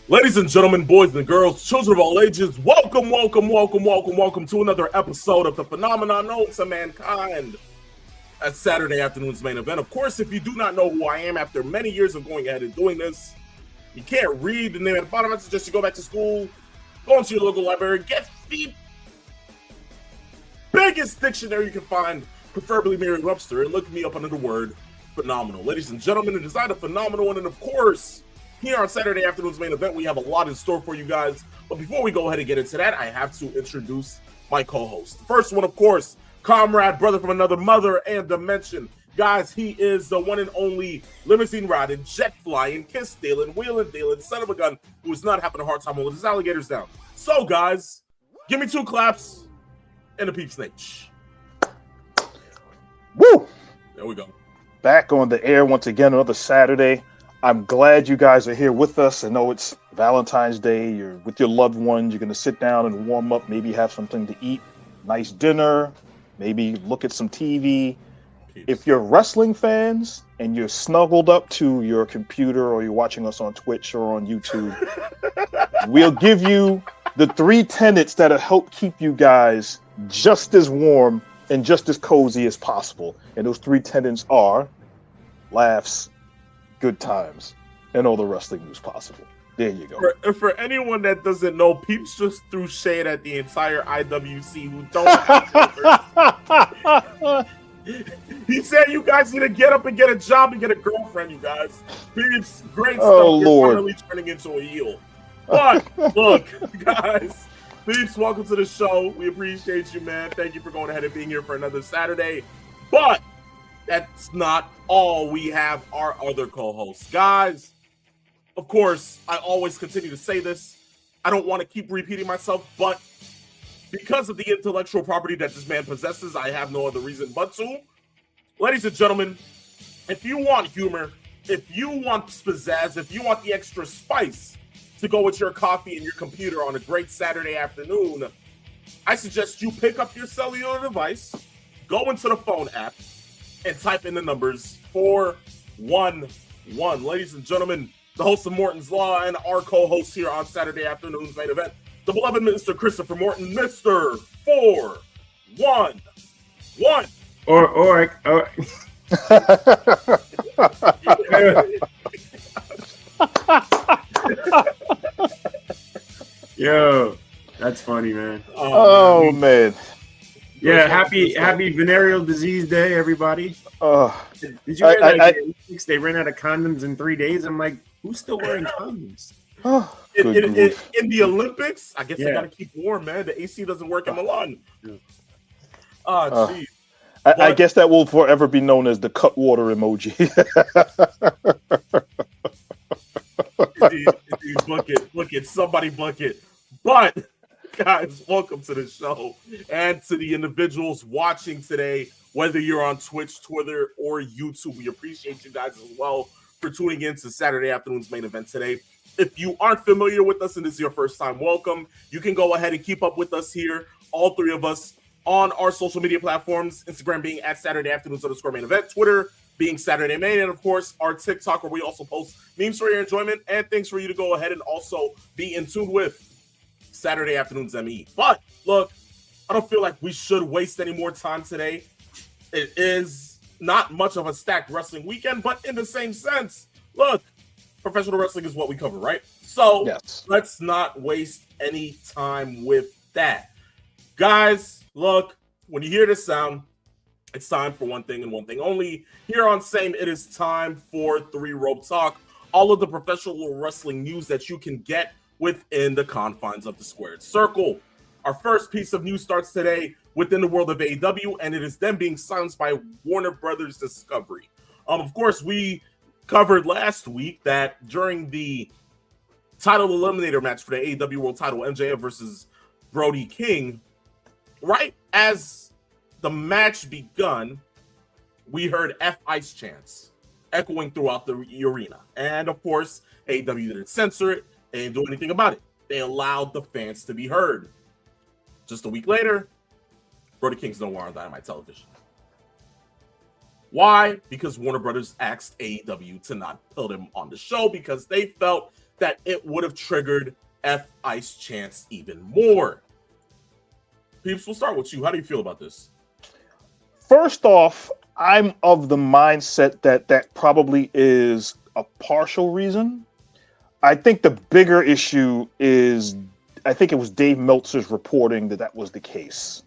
Ladies and gentlemen, boys and girls, children of all ages, welcome to another episode of the Phenomenon Known to Mankind. At Saturday afternoon's main event. Of course, if you do not know who I am after many years of going ahead and doing this, you can't read the name at the bottom. I suggest you go back to school, go into your local library, get the biggest dictionary you can find, preferably Merriam-Webster, and look me up under the word phenomenal. Ladies and gentlemen, it is I, the Phenomenal One, and of course, here on Saturday afternoon's main event, we have a lot in store for you guys. But before we go ahead and get into that, I have to introduce my co-host. The first one, of course, comrade, brother from another mother and dimension. Guys, he is the one and only limousine riding, jet flying, kiss stealing, wheeling dealing, son of a gun who is not having a hard time holding his alligators down. So, guys, give me 2 claps and a peep snitch. Woo! There we go. Back on the air once again, another Saturday. I'm glad you guys are here with us. I know it's Valentine's Day. You're with your loved ones. You're going to sit down and warm up, maybe have something to eat, nice dinner, maybe look at some TV. If you're wrestling fans and you're snuggled up to your computer or you're watching us on Twitch or on YouTube, we'll give you the 3 tenets that'll help keep you guys just as warm and just as cozy as possible. And those 3 tenets are laughs, good times, and all the wrestling news possible. There you go. For anyone that doesn't know, Peeps just threw shade at the entire IWC who don't have He said you guys need to get up and get a job and get a girlfriend, you guys. Peeps, great stuff. Oh, You're Lord. finally turning into a heel. But, look, guys, Peeps, welcome to the show. We appreciate you, man. Thank you for going ahead and being here for another Saturday. But that's not all. We have our other co-hosts. Guys, of course, I always continue to say this. I don't want to keep repeating myself, but because of the intellectual property that this man possesses, I have no other reason but to. Ladies and gentlemen, if you want humor, if you want pizzazz, if you want the extra spice to go with your coffee and your computer on a great Saturday afternoon, I suggest you pick up your cellular device, go into the phone app, and type in the numbers 411. Ladies and gentlemen, the host of Morton's Law and our co-host here on Saturday afternoon's main event, the beloved Mr. Christopher Morton, Mr. 411. Or Yo, that's funny, man. Oh, man. Yeah, happy venereal disease day, everybody. Did you hear they ran out of condoms in 3 days? I'm like, who's still wearing condoms? In the Olympics, I guess they got to keep warm, man. The AC doesn't work in Milan. Oh, jeez. I guess that will forever be known as the cut water emoji. Indeed, bucket, somebody bucket. But, guys, welcome to the show and to the individuals watching today, whether you're on Twitch, Twitter, or YouTube. We appreciate you guys as well for tuning in to Saturday afternoon's main event today. If you aren't familiar with us and this is your first time, welcome. You can go ahead and keep up with us here, all 3 of us, on our social media platforms, Instagram being at Saturday afternoons_main event, Twitter being Saturday Main, and of course, our TikTok where we also post memes for your enjoyment and things for you to go ahead and also be in tune with Saturday afternoons ME. But look, I don't feel like we should waste any more time today. It is not much of a stacked wrestling weekend, but in the same sense, look, professional wrestling is what we cover, right? So Let's not waste any time with that. Guys, look, when you hear this sound, it's time for one thing and one thing only. Here on Same, it is time for 3 Rope Talk. All of the professional wrestling news that you can get within the confines of the squared circle. Our first piece of news starts today within the world of AEW, and it is them being silenced by Warner Brothers Discovery. Of course, we covered last week that during the title eliminator match for the AEW World Title, MJF versus Brody King, right as the match begun, we heard F Ice chants echoing throughout the arena. And of course, AEW didn't censor it. They didn't do anything about it. They allowed the fans to be heard. Just a week later, Brody King's no more on Dynamite Television. Why? Because Warner Brothers asked AEW to not put him on the show because they felt that it would have triggered F-Ice chants even more. Peeps, we'll start with you. How do you feel about this? First off, I'm of the mindset that probably is a partial reason. I think the bigger issue is, I think it was Dave Meltzer's reporting that was the case.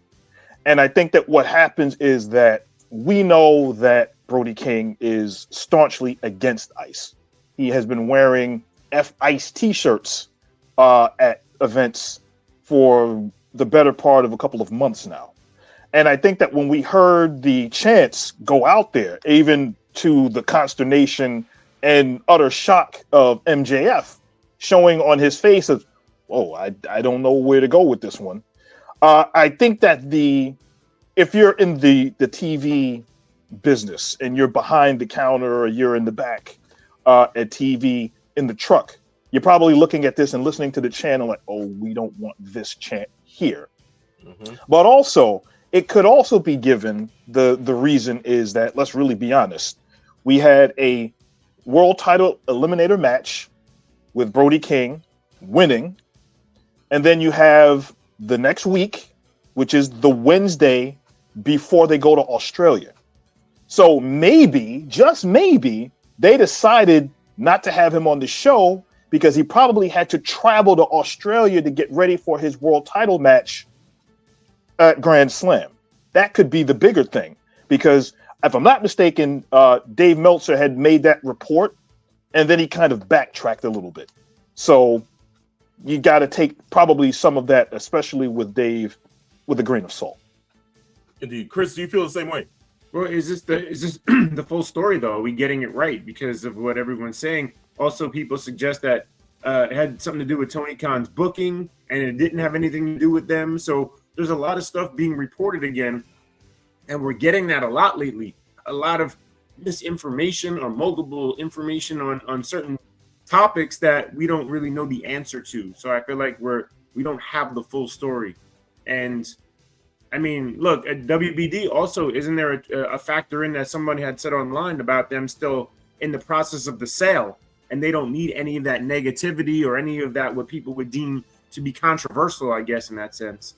And I think that what happens is that we know that Brody King is staunchly against ICE. He has been wearing F-Ice t-shirts at events for the better part of a couple of months now. And I think that when we heard the chants go out there, even to the consternation and utter shock of MJF showing on his face of, oh, I don't know where to go with this one. I think that if you're in the TV business and you're behind the counter or you're in the back at TV in the truck, you're probably looking at this and listening to the channel like, oh, we don't want this chant here. Mm-hmm. But also, it could also be given the reason is that, let's really be honest, we had a world title eliminator match with Brody King winning, and then you have the next week, which is the Wednesday before they go to Australia. So maybe, just maybe, they decided not to have him on the show because he probably had to travel to Australia to get ready for his world title match at Grand Slam. That could be the bigger thing, because if I'm not mistaken, Dave Meltzer had made that report and then he kind of backtracked a little bit. So you got to take probably some of that, especially with Dave, with a grain of salt. Indeed. Chris, do you feel the same way? Well, is this the full story, though? Are we getting it right because of what everyone's saying? Also, people suggest that it had something to do with Tony Khan's booking and it didn't have anything to do with them. So there's a lot of stuff being reported again, and we're getting that a lot lately. A lot of misinformation or multiple information on certain topics that we don't really know the answer to. So I feel like we don't have the full story. And I mean, look, at WBD also, isn't there a factor in that somebody had said online about them still in the process of the sale, and they don't need any of that negativity or any of that what people would deem to be controversial, I guess, in that sense,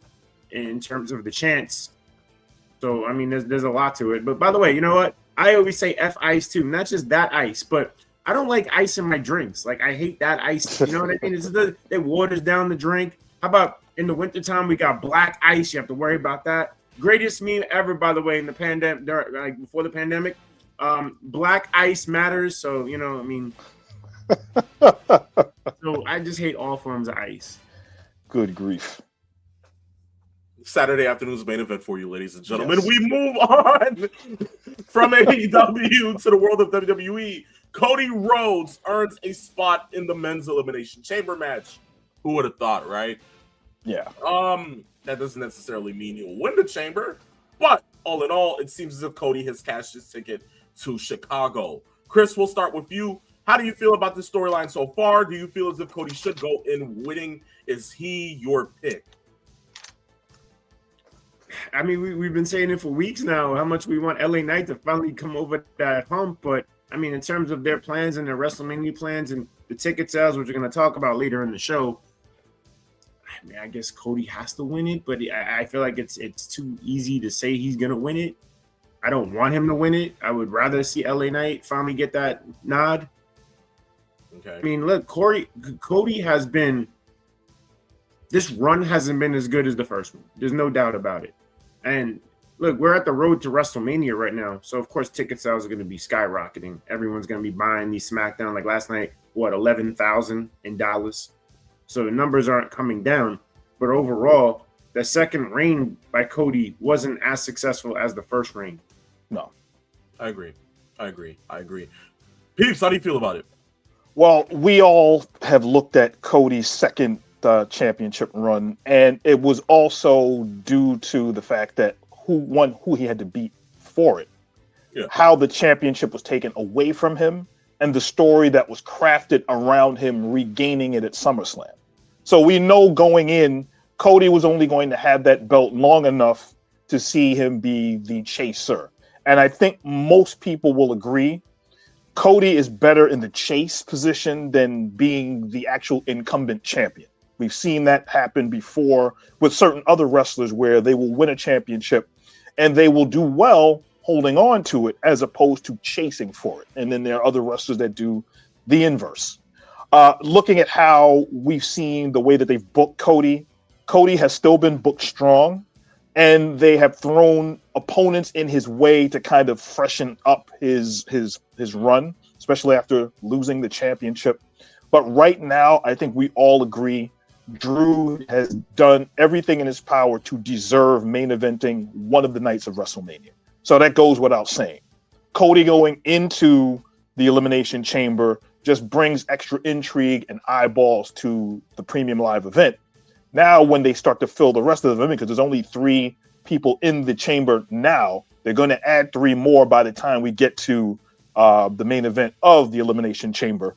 in terms of the chants. So, I mean, there's a lot to it. But by the way, you know what? I always say F-Ice too, not just that ice, but I don't like ice in my drinks. Like, I hate that ice. You know what I mean? It waters down the drink. How about in the wintertime, we got black ice. You have to worry about that. Greatest meme ever, by the way, in the pandemic, like before the pandemic. Black ice matters. So, you know, I mean, so I just hate all forms of ice. Good grief. Saturday afternoon's main event for you, ladies and gentlemen. Yes. We move on from AEW to the world of WWE. Cody Rhodes earns a spot in the men's elimination chamber match. Who would have thought, right? Yeah. That doesn't necessarily mean he'll win the chamber, but all in all, it seems as if Cody has cashed his ticket to Chicago. Chris, we'll start with you. How do you feel about this storyline so far? Do you feel as if Cody should go in winning? Is he your pick? I mean, we've been saying it for weeks now, how much we want LA Knight to finally come over that hump. But, I mean, in terms of their plans and their WrestleMania plans and the ticket sales, which we're going to talk about later in the show, I mean, I guess Cody has to win it, but I feel like it's too easy to say he's going to win it. I don't want him to win it. I would rather see LA Knight finally get that nod. Okay. I mean, look, Cody has been – this run hasn't been as good as the first one. There's no doubt about it. And look, we're at the road to WrestleMania right now. So, of course, ticket sales are going to be skyrocketing. Everyone's going to be buying these SmackDown. Like last night, 11,000 in Dallas. So the numbers aren't coming down. But overall, the second reign by Cody wasn't as successful as the first reign. No. I agree. Peeps, how do you feel about it? Well, we all have looked at Cody's second championship run, and it was also due to the fact that who he had to beat for it. Yeah. How the championship was taken away from him, and the story that was crafted around him regaining it at SummerSlam. So we know going in, Cody was only going to have that belt long enough to see him be the chaser. And I think most people will agree Cody is better in the chase position than being the actual incumbent champion. We've seen that happen before with certain other wrestlers where they will win a championship and they will do well holding on to it as opposed to chasing for it. And then there are other wrestlers that do the inverse. Looking at how we've seen the way that they've booked Cody, Cody has still been booked strong, and they have thrown opponents in his way to kind of freshen up his run, especially after losing the championship. But right now, I think we all agree Drew has done everything in his power to deserve main eventing one of the nights of WrestleMania. So that goes without saying. Cody going into the Elimination Chamber just brings extra intrigue and eyeballs to the premium live event. Now, when they start to fill the rest of the event, because there's only 3 people in the chamber now, they're going to add 3 more by the time we get to the main event of the Elimination Chamber.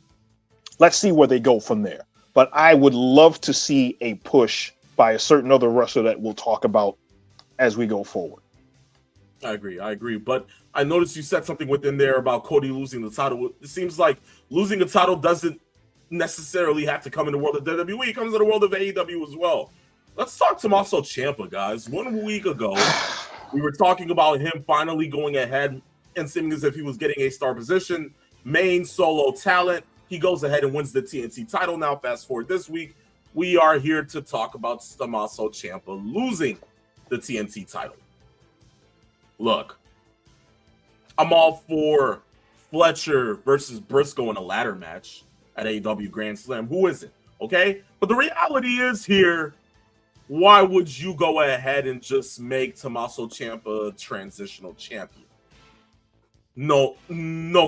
Let's see where they go from there. But I would love to see a push by a certain other wrestler that we'll talk about as we go forward. I agree. But I noticed you said something within there about Cody losing the title. It seems like losing the title doesn't necessarily have to come in the world of WWE. It comes in the world of AEW as well. Let's talk Tommaso Ciampa, guys. 1 week ago, we were talking about him finally going ahead and seeming as if he was getting a star position, main solo talent. He goes ahead and wins the TNT title. Now, fast forward this week, we are here to talk about Tommaso Ciampa losing the TNT title. Look, I'm all for Fletcher versus Briscoe in a ladder match at AEW Grand Slam. Who isn't? Okay? But the reality is here, why would you go ahead and just make Tommaso Ciampa a transitional champion? No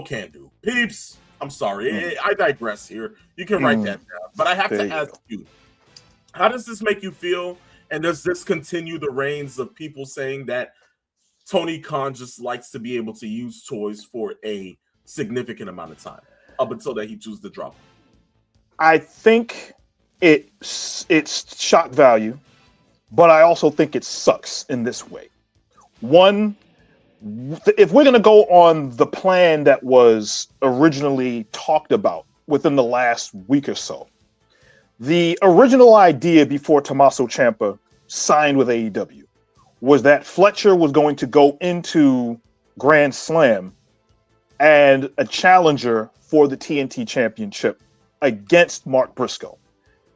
can do. Peeps, I'm sorry. I digress here. You can write that down. But I have to ask you, how does this make you feel? And does this continue the reigns of people saying that Tony Khan just likes to be able to use toys for a significant amount of time up until that he chooses to drop them? I think it's shock value, but I also think it sucks in this way. One, if we're going to go on the plan that was originally talked about within the last week or so, the original idea before Tommaso Ciampa signed with AEW was that Fletcher was going to go into Grand Slam and a challenger for the TNT Championship against Mark Briscoe.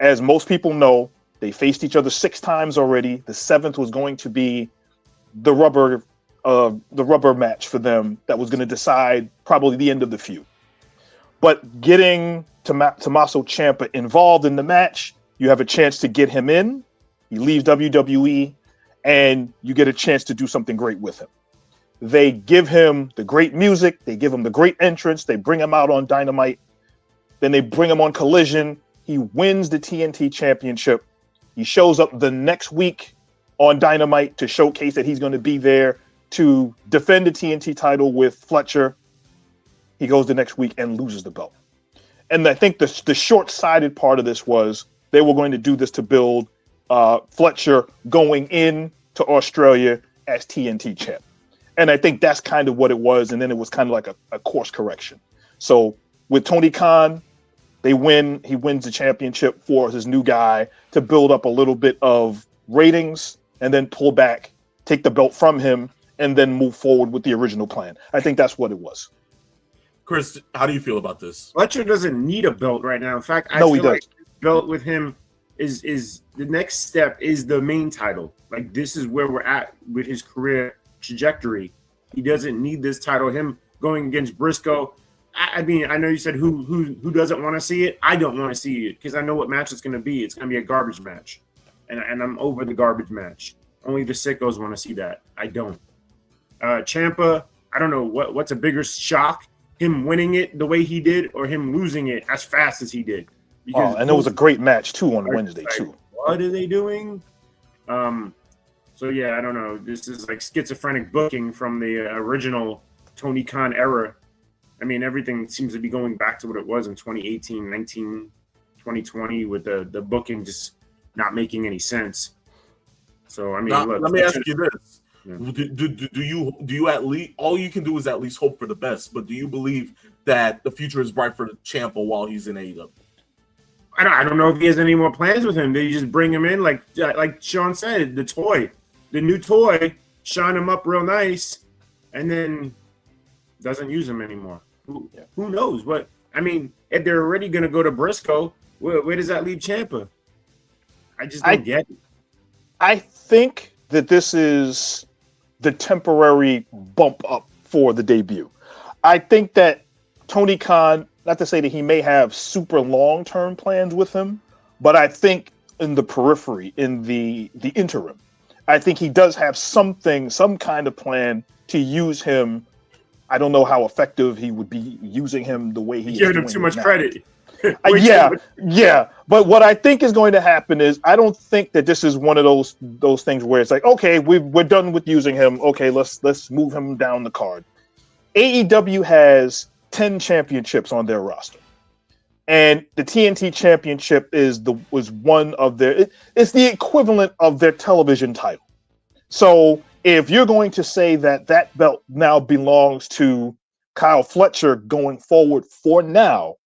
As most people know, they faced each other 6 times already. The 7th was going to be the rubber match for them that was going to decide probably the end of the feud. But getting Tommaso Ciampa involved in the match, you have a chance to get him in. He leaves WWE, and you get a chance to do something great with him. They give him the great music. They give him the great entrance. They bring him out on Dynamite. Then they bring him on Collision. He wins the TNT Championship. He shows up the next week on Dynamite to showcase that he's going to be there to defend the TNT title with Fletcher. He goes the next week and loses the belt. And I think the short-sighted part of this was they were going to do this to build Fletcher going in to Australia as TNT champ. And I think that's kind of what it was. And then it was kind of like a course correction. So with Tony Khan, they win. He wins the championship for his new guy to build up a little bit of ratings and then pull back, take the belt from him, and then move forward with the original plan. I think that's what it was. Chris, how do you feel about this? Fletcher doesn't need a belt right now. In fact, I No, he feel does. like belt with him is the next step is the main title. Like, this is where we're at with his career trajectory. He doesn't need this title. Him going against Briscoe. I mean, I know you said who doesn't want to see it. I don't want to see it because I know what match it's going to be. It's going to be a garbage match, and I'm over the garbage match. Only the sickos want to see that. I don't. Ciampa, I don't know what's a bigger shock, him winning it the way he did or him losing it as fast as he did. Because And it was a great match too on Wednesday too. What are they doing? So yeah, I don't know. This is like schizophrenic booking from the original Tony Khan era. I mean, everything seems to be going back to what it was in 2018, 19, 2020 with the booking just not making any sense. So I mean, Now, look, let me ask you this. Yeah. Do you at least, all you can do is at least hope for the best, but do you believe that the future is bright for Ciampa while he's in AEW. I don't know if he has any more plans with him. Did you just bring him in like Sean said, the new toy, shine him up real nice, and then doesn't use him anymore? Who knows? But I mean, if they're already going to go to Briscoe, where does that leave Ciampa? I just don't get it. I think that this is the temporary bump up for the debut. I think that Tony Khan, not to say that he may have super long-term plans with him, but I think in the periphery, in the interim, I think he does have some kind of plan to use him. I don't know how effective he would be using him the way he is giving him too much credit. Yeah. But what I think is going to happen is I don't think that this is one of those things where it's like, okay, we're done with using him. Okay, let's move him down the card. AEW has 10 championships on their roster, and the TNT Championship was one of their. It's the equivalent of their television title. So if you're going to say that belt now belongs to Kyle Fletcher going forward for now,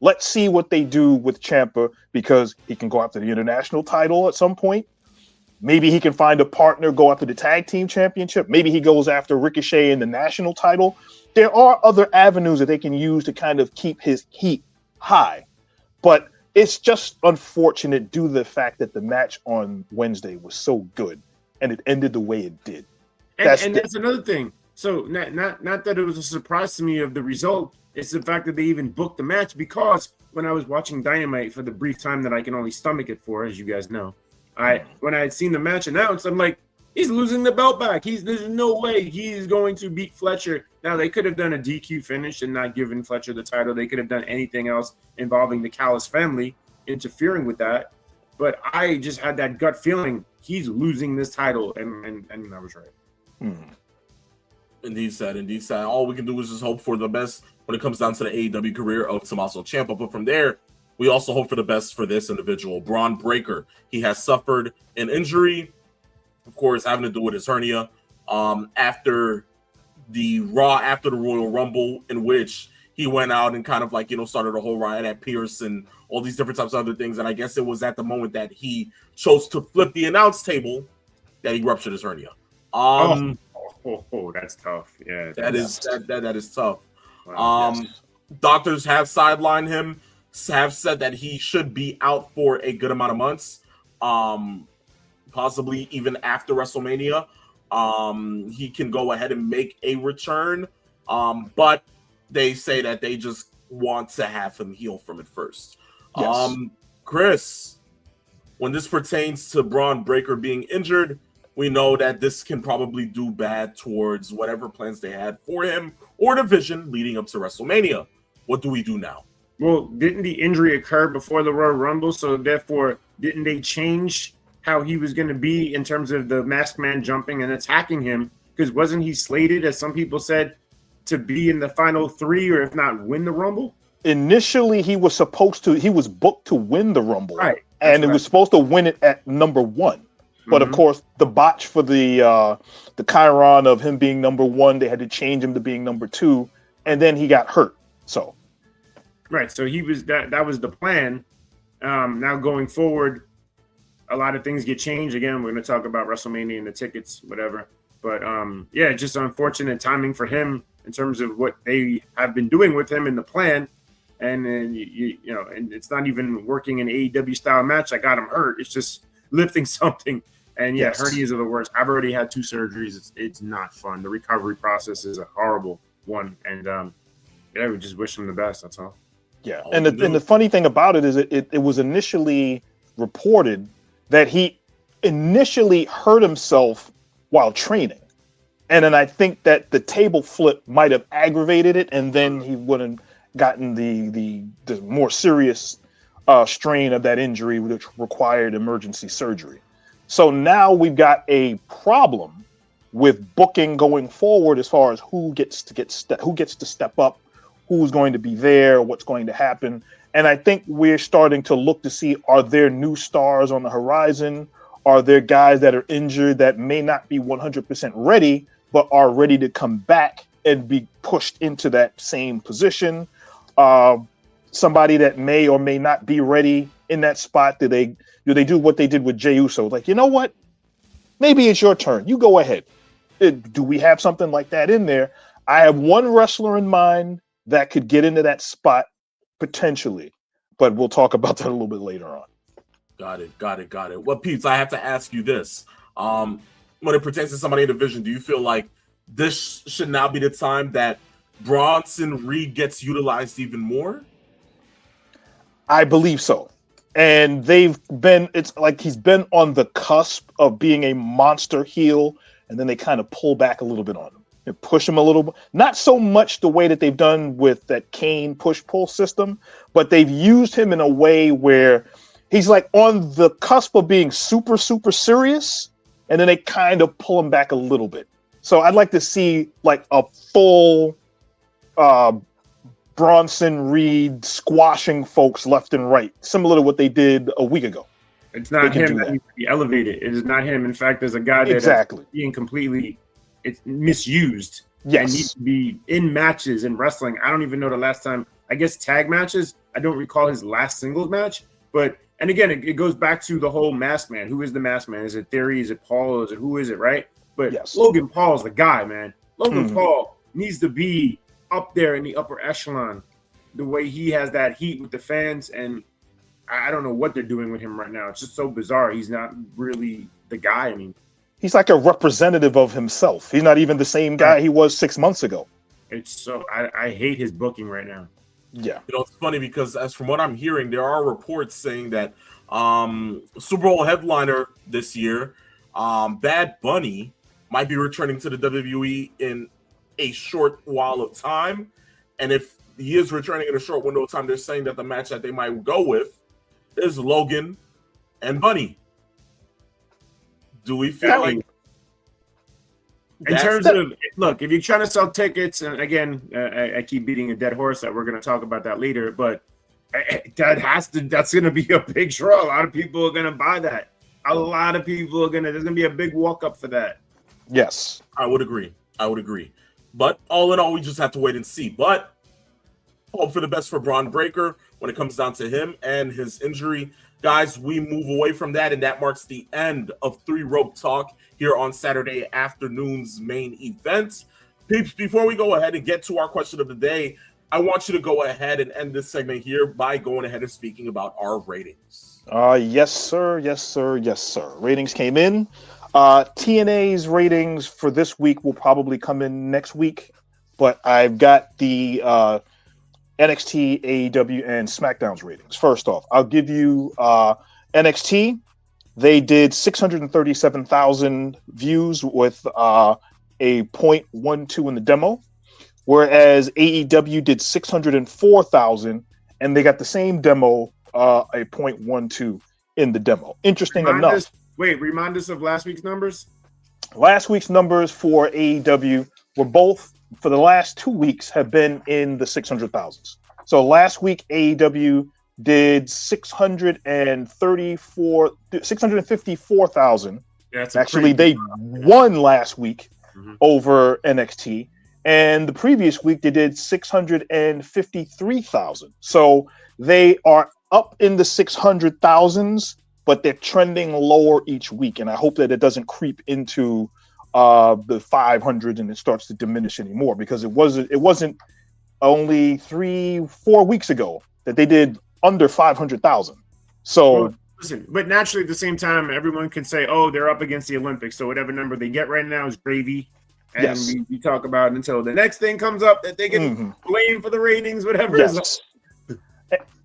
let's see what they do with Ciampa, because he can go after the international title at some point. Maybe he can find a partner, go after the tag team championship. Maybe he goes after Ricochet in the national title. There are other avenues that they can use to kind of keep his heat high. But it's just unfortunate due to the fact that the match on Wednesday was so good and it ended the way it did. That's another thing. So not that it was a surprise to me of the result. It's the fact that they even booked the match, because when I was watching Dynamite for the brief time that I can only stomach it for, as you guys know, when I had seen the match announced, I'm like, he's losing the belt back. There's no way he's going to beat Fletcher. Now, they could have done a DQ finish and not given Fletcher the title. They could have done anything else involving the Callis family interfering with that. But I just had that gut feeling he's losing this title, and I was right. Indeed said. All we can do is just hope for the best when it comes down to the AEW career of Tommaso Ciampa. But from there, we also hope for the best for this individual, Braun Breaker. He has suffered an injury, of course, having to do with his hernia. After the Royal Rumble, in which he went out and kind of like, started a whole riot at Pierce and all these different types of other things. And I guess it was at the moment that he chose to flip the announce table that he ruptured his hernia. That's tough. Yeah, that is tough. Wow, Doctors have sidelined him, have said that he should be out for a good amount of months, possibly even after WrestleMania. He can go ahead and make a return, but they say that they just want to have him heal from it first. Yes. Chris, when this pertains to Braun Breaker being injured, we know that this can probably do bad towards whatever plans they had for him or division leading up to WrestleMania. What do we do now? Well, didn't the injury occur before the Royal Rumble? So therefore, didn't they change how he was going to be in terms of the masked man jumping and attacking him? Because wasn't he slated, as some people said, to be in the final three, or if not win the Rumble? Initially, he was booked to win the Rumble. Right. And was supposed to win it at number one. But of course, the botch for the Chiron of him being number one, they had to change him to being number two, and then he got hurt. So, right. So he was that was the plan. Now going forward, a lot of things get changed. Again, we're going to talk about WrestleMania and the tickets, whatever. But just unfortunate timing for him in terms of what they have been doing with him in the plan. And then and it's not even working an AEW style match. I got him hurt. It's just lifting something. And hernias are the worst. I've already had 2 surgeries. It's not fun. The recovery process is a horrible one. And we just wish him the best. That's all. Yeah. And the funny thing about it is it was initially reported that he initially hurt himself while training. And then I think that the table flip might have aggravated it, and then he wouldn't gotten the more serious strain of that injury, which required emergency surgery. So now we've got a problem with booking going forward as far as who gets to step up, who's going to be there, what's going to happen. And I think we're starting to look to see, are there new stars on the horizon? Are there guys that are injured that may not be 100% ready, but are ready to come back and be pushed into that same position. Somebody that may or may not be ready in that spot. Do they do what they did with Jey Uso? Like, you know what? Maybe it's your turn. You go ahead. Do we have something like that in there? I have one wrestler in mind that could get into that spot potentially, but we'll talk about that a little bit later on. Got it. Well, Pete, I have to ask you this. When it pertains to somebody in the division, do you feel like this should now be the time that Bronson Reed gets utilized even more? I believe so. And it's like he's been on the cusp of being a monster heel, and then they kind of pull back a little bit on him and push him a little bit. Not so much the way that they've done with that Kane push-pull system, but they've used him in a way where he's like on the cusp of being super, super serious, and then they kind of pull him back a little bit. So I'd like to see like a full Bronson Reed squashing folks left and right, similar to what they did a week ago. It's not him that needs to be elevated. It is not him. In fact, there's a guy that is being completely misused and needs to be in matches in wrestling. I don't even know the last time. I guess tag matches. I don't recall his last singles match. And again, it goes back to the whole masked man. Who is the masked man? Is it Theory? Is it Paul? Is it who is it, right? But Logan Paul's the guy, man. Logan Paul needs to be up there in the upper echelon, the way he has that heat with the fans, and I don't know what they're doing with him right now. It's just so bizarre. He's not really the guy. I mean, he's like a representative of himself. He's not even the same guy he was 6 months ago. It's so I hate his booking right now. Yeah, it's funny because as from what I'm hearing, there are reports saying that Super Bowl headliner this year, Bad Bunny, might be returning to the WWE in a short while of time, and if he is returning in a short window of time, they're saying that the match that they might go with is Logan and Bunny. Do we feel like in terms of look, if you're trying to sell tickets, and again, I keep beating a dead horse that we're going to talk about that later, but that's going to be a big draw. A lot of people are going to buy that. A lot of people are there's going to be a big walk up for that. Yes, I would agree. But all in all, we just have to wait and see. But hope for the best for Braun Breaker when it comes down to him and his injury. Guys, we move away from that, and that marks the end of Three Rope Talk here on Saturday afternoon's main event. Peeps, before we go ahead and get to our question of the day, I want you to go ahead and end this segment here by going ahead and speaking about our ratings. Yes, sir. Ratings came in. TNA's ratings for this week will probably come in next week, but I've got the NXT, AEW, and SmackDown's ratings. First off, I'll give you NXT. They did 637,000 views with a 0.12 in the demo, whereas AEW did 604,000, and they got the same demo, a 0.12 in the demo. Interesting enough. Remind us of last week's numbers. Last week's numbers for AEW were both, for the last 2 weeks, have been in the 600,000s. So last week, AEW did 654,000. Actually, they won last week over NXT. And the previous week, they did 653,000. So they are up in the 600,000s, but they're trending lower each week. And I hope that it doesn't creep into the 500 and it starts to diminish anymore, because it wasn't only 3-4 weeks ago that they did under 500,000. So listen, but naturally at the same time, everyone can say, oh, they're up against the Olympics, so whatever number they get right now is gravy. And we talk about it until the next thing comes up that they can blame for the ratings, whatever.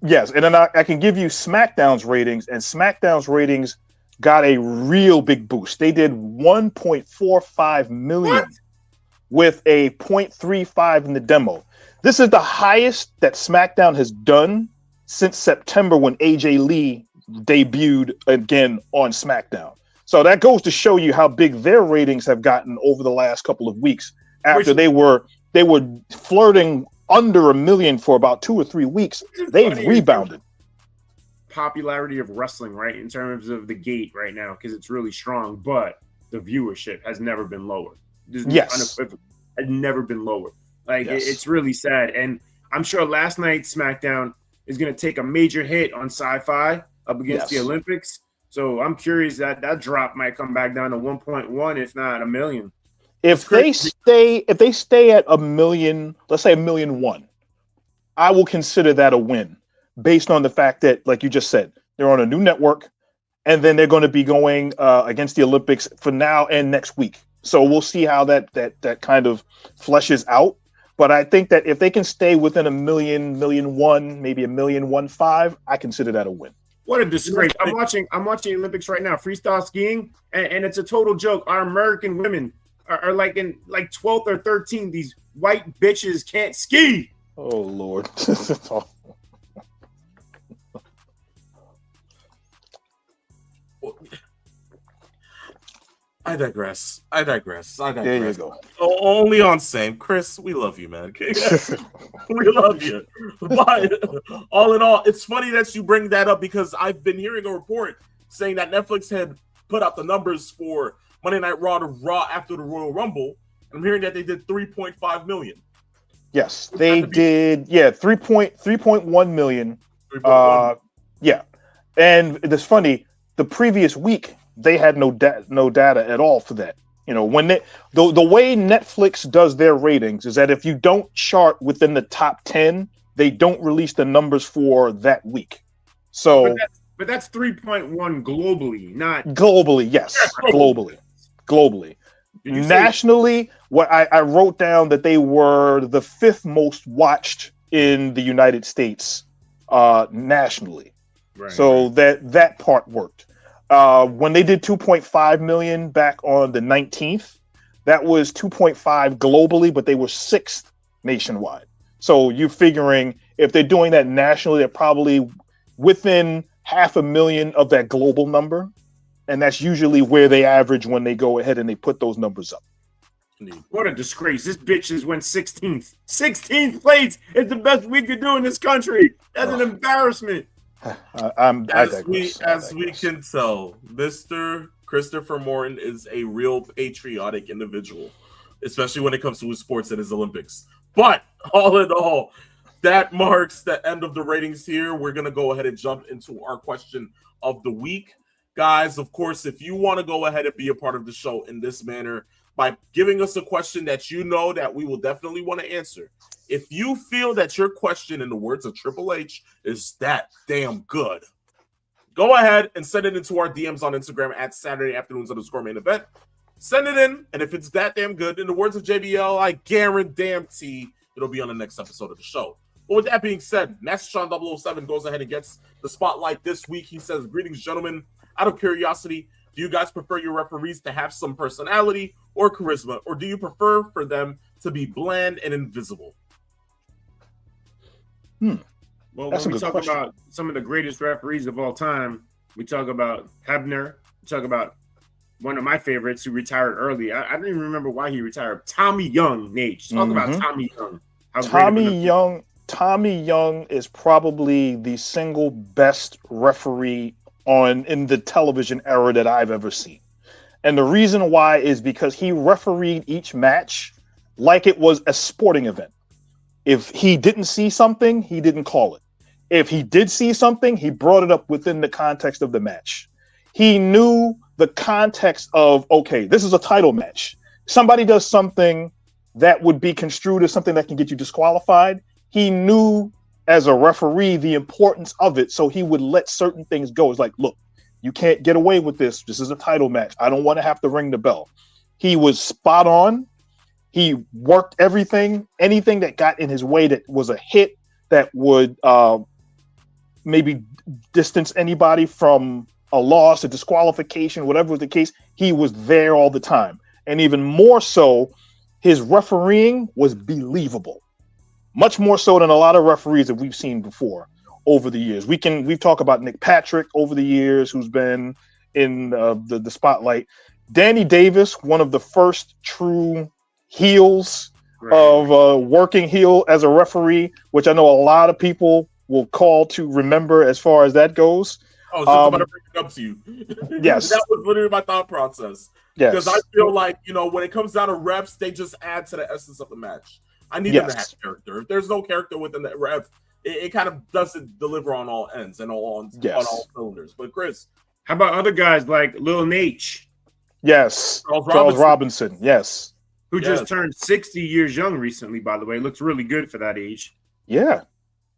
Yes, and then I can give you SmackDown's ratings, and SmackDown's ratings got a real big boost. They did 1.45 million with a 0.35 in the demo. This is the highest that SmackDown has done since September, when AJ Lee debuted again on SmackDown. So that goes to show you how big their ratings have gotten over the last couple of weeks. After they were flirting under 1 million for about 2 or 3 weeks, they've rebounded. Popularity of wrestling, right, in terms of the gate right now, because it's really strong, but the viewership has never been lower. Yes. had never been lower. Like Yes. it's really sad, and I'm sure last night's SmackDown is going to take a major hit on Sci-Fi up against the Yes. Olympics. So I'm curious that drop might come back down to 1.1, if not a million. If they stay at 1 million, let's say 1,000,001, I will consider that a win based on the fact that, like you just said, they're on a new network, and then they're going to be going against the Olympics for now and next week. So we'll see how that kind of fleshes out. But I think that if they can stay within 1 million, 1,000,001, maybe 1,000,015, I consider that a win. What a disgrace! I'm watching the Olympics right now, freestyle skiing, and it's a total joke. Our American women are like in 12th or 13th. These white bitches can't ski. Oh Lord. I digress. There you go. Only on same. Chris, we love you, man. We love you. But all in all, it's funny that you bring that up because I've been hearing a report saying that Netflix had put out the numbers for Monday Night Raw to Raw after the Royal Rumble. I'm hearing that they did 3.5 million. Yes, they did. Yeah, 3.1 million. 3.1. Yeah, and it's funny. The previous week they had no data at all for that. You know, when the way Netflix does their ratings is that if you don't chart within the top 10, they don't release the numbers for that week. So, but that's 3.1 globally, not globally. Yes, globally. Nationally, what I wrote down that they were the 5th most watched in the United States nationally. Right, so that part worked. When they did 2.5 million back on the 19th, that was 2.5 globally, but they were 6th nationwide. So you're figuring if they're doing that nationally, they're probably within 500,000 of that global number. And that's usually where they average when they go ahead and they put those numbers up. What a disgrace. This bitch just went 16th. 16th place is the best we could do in this country. That's an embarrassment. As we can tell, Mr. Christopher Morton is a real patriotic individual, especially when it comes to his sports and his Olympics. But all in all, that marks the end of the ratings here. We're going to go ahead and jump into our question of the week. Guys, of course, if you want to go ahead and be a part of the show in this manner by giving us a question that you know that we will definitely want to answer. If you feel that your question, in the words of Triple H, is that damn good, go ahead and send it into our DMs on Instagram at Saturday Afternoons_main event. Send it in, and if it's that damn good, in the words of JBL, I guarantee it'll be on the next episode of the show. But with that being said, Master Sean 007 goes ahead and gets the spotlight this week. He says, "Greetings, gentlemen. Out of curiosity, do you guys prefer your referees to have some personality or charisma, or do you prefer for them to be bland and invisible?" Well, That's when we a good talk question. about some of the greatest referees of all time, we talk about Hebner. We talk about one of my favorites who retired early. I don't even remember why he retired. Tommy Young, Nate. Talk about Tommy Young. Tommy Young is probably the single best referee in the television era that I've ever seen. And the reason why is because he refereed each match like it was a sporting event. If he didn't see something, he didn't call it. If he did see something, he brought it up within the context of the match. He knew the context of, okay, this is a title match. Somebody does something that would be construed as something that can get you disqualified. He knew as a referee the importance of it, so he would let certain things go. It's like, look, you can't get away with this. This is a title match. I don't want to have to ring the bell. He was spot on. He worked anything that got in his way that was a hit that would maybe distance anybody from a loss, a disqualification, whatever was the case. He was there all the time. And even more so, his refereeing was believable. Much more so than a lot of referees that we've seen before over the years. We've talked about Nick Patrick over the years, who's been in the spotlight. Danny Davis, one of the first true heels of working heel as a referee, which I know a lot of people will call to remember as far as that goes. I was just about to bring it up to you. Yes. That was literally my thought process. Yes. Because I feel like, when it comes down to refs, they just add to the essence of the match. I need them to have character. If there's no character within the ref, it kind of doesn't deliver on all ends and on all cylinders. But Chris, how about other guys like Lil Nate? Yes. Charles Robinson. Yes. Who just turned 60 years young recently, by the way. Looks really good for that age. Yeah.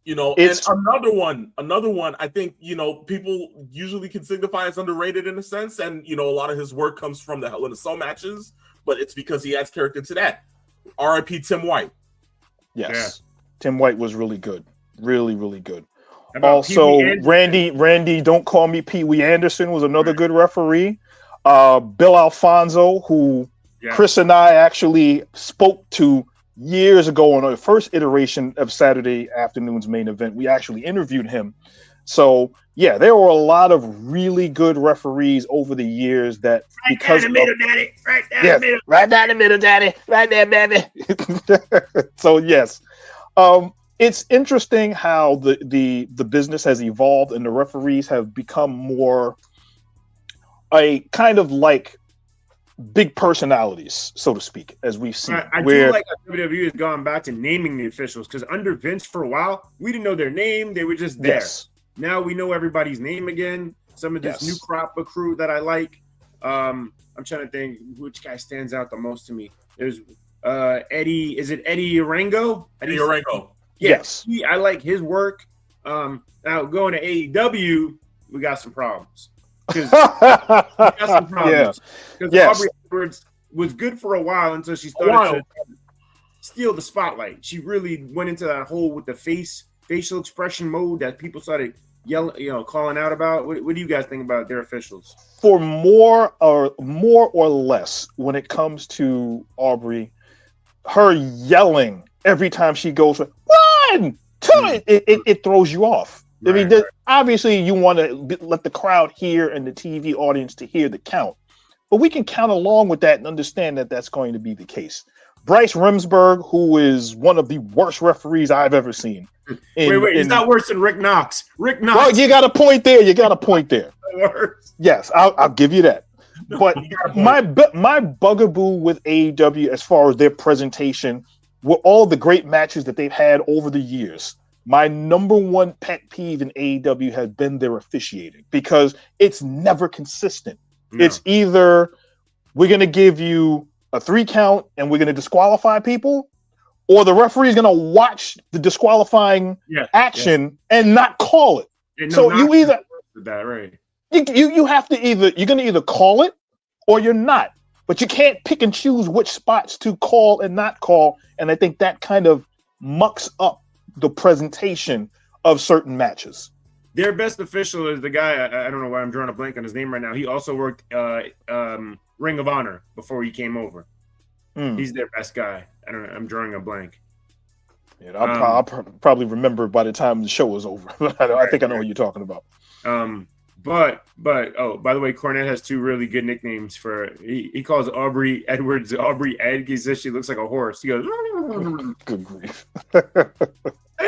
It's another one, I think, people usually can signify as underrated in a sense. And, a lot of his work comes from the Hell in a Cell matches, but it's because he adds character to that. R.I.P. Tim White. Yes. Yeah. Tim White was really good. Really, really good. Also, Randy, don't call me Pee Wee Anderson was another good referee. Bill Alfonso, who Chris and I actually spoke to years ago on the first iteration of Saturday afternoon's main event. We actually interviewed him. So yeah, there were a lot of really good referees over the years that right down the middle, daddy. Right down the middle, daddy. Right there, baby. So yes. It's interesting how the business has evolved and the referees have become more a kind of like big personalities, so to speak, as we've seen. I do like how WWE has gone back to naming the officials, because under Vince for a while, we didn't know their name. They were just there. Yes. Now we know everybody's name again. Some of this new crop of crew that I like. I'm trying to think which guy stands out the most to me. There's Eddie. Is it Eddie Orengo? Eddie Orengo. Yes. I like his work. Now going to AEW, we got some problems. Because Aubrey Edwards was good for a while until she started to steal the spotlight. She really went into that hole with the facial expression mode that people started yelling, calling out about. What do you guys think about their officials? For more or less, when it comes to Aubrey, her yelling every time she goes, "Run!" It throws you off. Right, I mean, obviously, you want to let the crowd hear and the TV audience to hear the count, but we can count along with that and understand that that's going to be the case. Bryce Remsburg, who is one of the worst referees I've ever seen. He's not worse than Rick Knox. Rick Knox. Well, you got a point there. Yes, I'll give you that. But my bugaboo with AEW, as far as their presentation, were all the great matches that they've had over the years. My number one pet peeve in AEW has been their officiating, because it's never consistent. No. It's either we're going to give you a 3 count and we're going to disqualify people, or the referee is going to watch the disqualifying action and not call it. So you either you have to you're going to either call it or you're not, but you can't pick and choose which spots to call and not call. And I think that kind of mucks up the presentation of certain matches. Their best official is the guy, I don't know why I'm drawing a blank on his name right now. He also worked Ring of Honor before he came over. He's their best guy. I don't know. I'm drawing a blank. Yeah, I'll probably remember by the time the show is over. I think I know what you're talking about. But by the way, Cornette has 2 really good nicknames for. He calls Aubrey Edwards Aubrey Ed. He says she looks like a horse. He goes, good grief,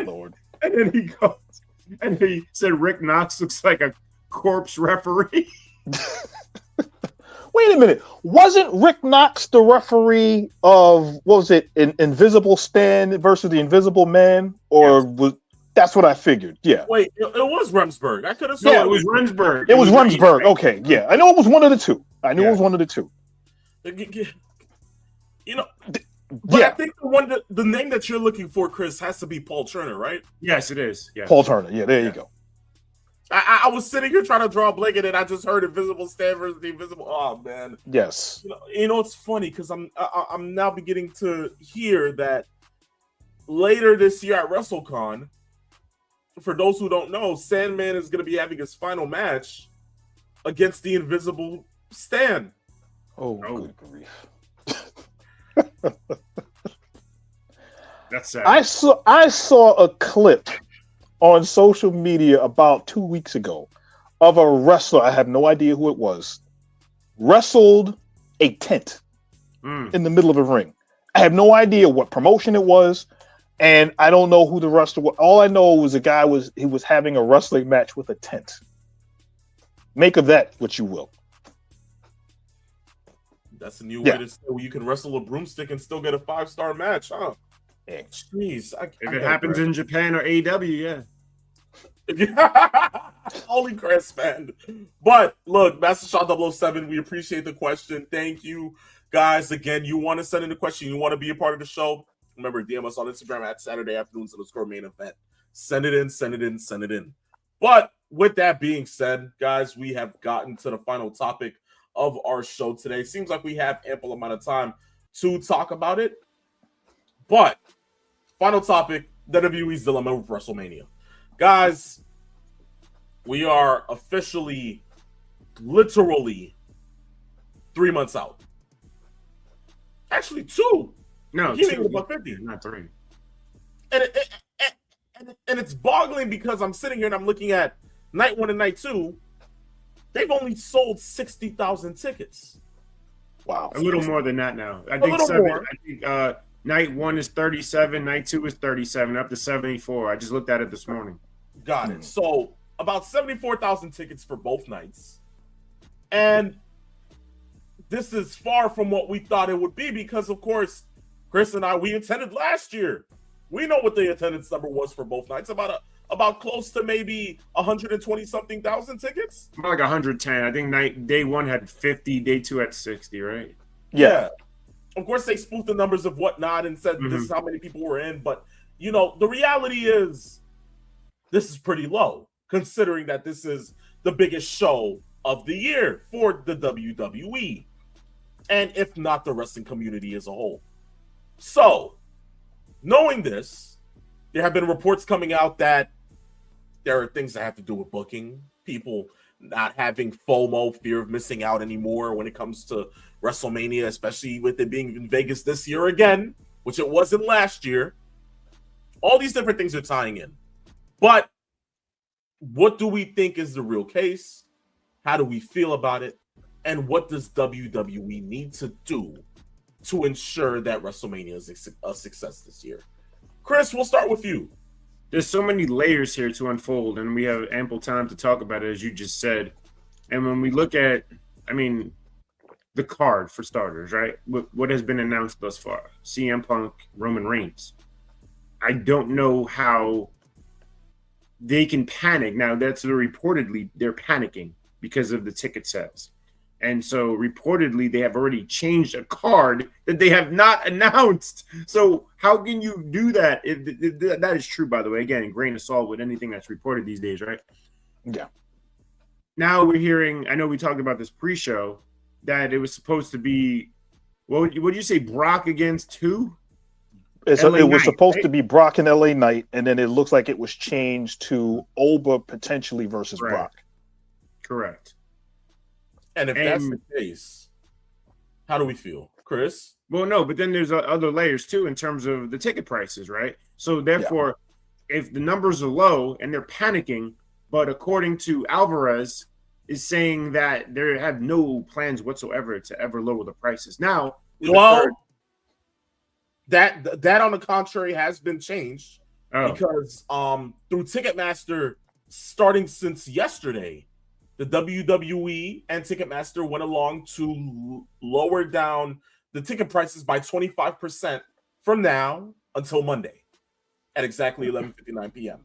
Lord. And then he goes, and he said Rick Knox looks like a corpse referee. Wait a minute, wasn't Rick Knox the referee of what was it, Invisible Stan versus the Invisible Man, or was? That's what I figured. Yeah. Wait, it was Remsburg. I could have said it was Remsburg. It was Remsburg. Okay, yeah. I know it was one of the two. It was one of the two. But I think the name that you're looking for, Chris, has to be Paul Turner, right? Yes, it is. Yeah. Paul Turner. Yeah, there you go. I was sitting here trying to draw a blanket, and I just heard Invisible Stan versus the Invisible. Oh man. Yes. It's funny because I'm now beginning to hear that later this year at WrestleCon. For those who don't know, Sandman is going to be having his final match against the Invisible Stan. Oh. Good grief. That's sad. I saw a clip on social media about 2 weeks ago of a wrestler. I have no idea who it was. Wrestled a tent in the middle of a ring. I have no idea what promotion it was. And I don't know who the wrestler was. All I know was he was having a wrestling match with a tent. Make of that what you will. That's a new way to say you can wrestle a broomstick and still get a 5-star match, huh? Yeah. Jeez, if it happens in Japan or AEW, Holy Chris, man. But look, Master Shaw 007, we appreciate the question. Thank you, guys. Again, you want to send in a question, you want to be a part of the show, remember, DM us on Instagram at Saturday afternoons _ main event. Send it in, send it in, send it in. But with that being said, guys, we have gotten to the final topic of our show today. Seems like we have ample amount of time to talk about it. But final topic, WWE's dilemma with WrestleMania. Guys, we are officially, literally 3 months out. Actually, 2. No, Beginning 2, of Buck 50. not 3. And it's boggling because I'm sitting here and I'm looking at night 1 and night 2. They've only sold 60,000 tickets. Wow. A little more than that now. I think night 1 is 37, night 2 is 37, up to 74. I just looked at it this morning. Got it. So about 74,000 tickets for both nights. And this is far from what we thought it would be because, of course, Chris and I, we attended last year. We know what the attendance number was for both nights. About close to maybe 120-something thousand tickets. More like 110. I think day 1 had 50, day 2 had 60, right? Yeah. Of course, they spoofed the numbers of whatnot and said this is how many people were in. But, you know, the reality is this is pretty low, considering that this is the biggest show of the year for the WWE. And if not the wrestling community as a whole. So, knowing this, there have been reports coming out that there are things that have to do with booking, people not having FOMO, fear of missing out anymore when it comes to WrestleMania, especially with it being in Vegas this year again, which it wasn't last year. All these different things are tying in. But what do we think is the real case? How do we feel about it? And what does WWE need to do to ensure that WrestleMania is a success this year? Chris, we'll start with you. There's so many layers here to unfold, and we have ample time to talk about it, as you just said. And when we look at, the card for starters, right? What has been announced thus far? CM Punk, Roman Reigns. I don't know how they can panic. Now, that's reportedly they're panicking because of the ticket sales. And so reportedly they have already changed a card that they have not announced. So how can you do that? If that is true, by the way. Again, grain of salt with anything that's reported these days, right? Yeah. Now we're hearing, I know we talked about this pre-show, that it was supposed to be, what would you say, Brock against who? It was supposed to be Brock and LA Knight, and then it looks like it was changed to Oba potentially versus Brock. Correct. And if that's the case, how do we feel, Chris? Well, no, but then there's other layers too in terms of the ticket prices, right? So therefore, if the numbers are low and they're panicking, but according to Alvarez, is saying that they have no plans whatsoever to ever lower the prices. Now, that on the contrary has been changed because through Ticketmaster, starting since yesterday, the WWE and Ticketmaster went along to lower down the ticket prices by 25% from now until Monday at exactly 11:59 p.m.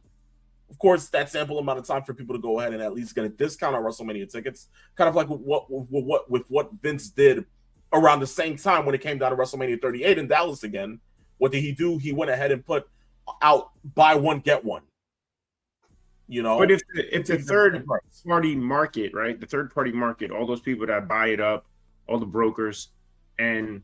Of course, that's ample amount of time for people to go ahead and at least get a discount on WrestleMania tickets, kind of like what Vince did around the same time when it came down to WrestleMania 38 in Dallas again. What did he do? He went ahead and put out buy one, get one. You know, but if the third party market, right? The third party market, all those people that buy it up, all the brokers, and